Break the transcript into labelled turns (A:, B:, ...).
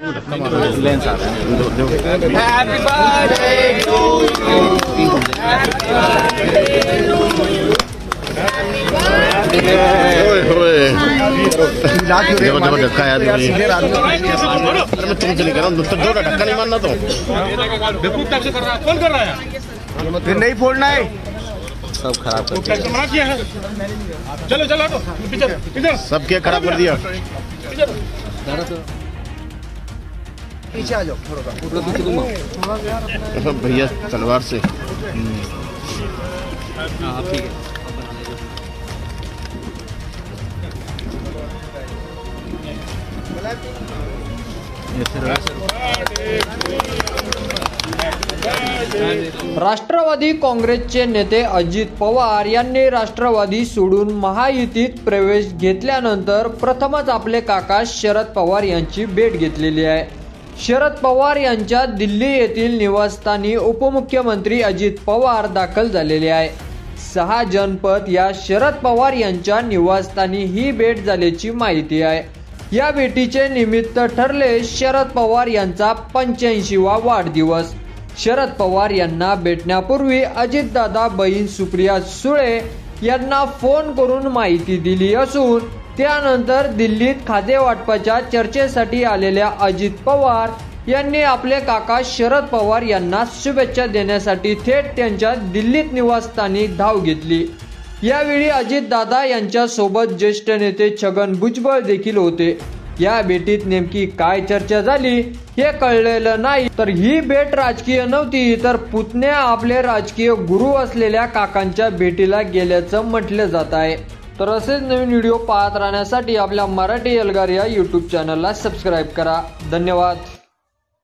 A: धक्का याद तुमसे नहीं कर रहा हूँ, धक्का नहीं मारना। तो कौन कर रहा है? फिर नहीं फोड़ना है, सब खराब कर दिया। मना किया है। चलो चलो इधर सब क्या खराब कर दिया। पीछे आ जाओ थोड़ा भैया तलवार से। ठीक है।
B: राष्ट्रवादी काँग्रेसचे नेते अजित पवार यांनी राष्ट्रवादी सोडून महायुतीत प्रवेश घेतल्यानंतर प्रथमच आपले काका शरद पवार यांची भेट घेतलेली आहे। शरद पवार यांच्या दिल्ली येथील निवासस्थानी उपमुख्यमंत्री अजित पवार दाखल झालेले आहे। 6 जनपद या शरद पवार यांच्या निवासस्थानी ही भेट झाल्याची माहिती आहे। या भेटीचे निमित्त ठरले शरद पवार यांचा 85वा वाढदिवस। शरद पवार यांना भेटण्यापूर्वी अजितदादा बहीण सुप्रिया सुळे यांना फोन करून माहिती दिली असून त्यानंतर दिल्लीत खातेवाटपाच्या चर्चेसाठी आलेल्या अजित पवार यांनी आपले काका शरद पवार यांना शुभेच्छा देण्यासाठी थेट त्यांच्या दिल्लीत निवासस्थानी धाव घेतली। यावेळी अजितदादा यांच्या सोबत ज्येष्ठ नेते छगन भुजबळ देखील होते। या भेटीत नेमकी काय चर्चा झाली हे कळलेलं नाही। तर ही भेट राजकीय नव्हती, तर पुतण्या आपले राजकीय गुरु असलेल्या काकांच्या भेटीला गेल्याचं म्हटलं जात आहे। तर असेच नवीन व्हिडिओ पाहत राहण्यासाठी आपल्या मराठी एल्गार या YouTube चॅनलला सबस्क्राईब करा। धन्यवाद।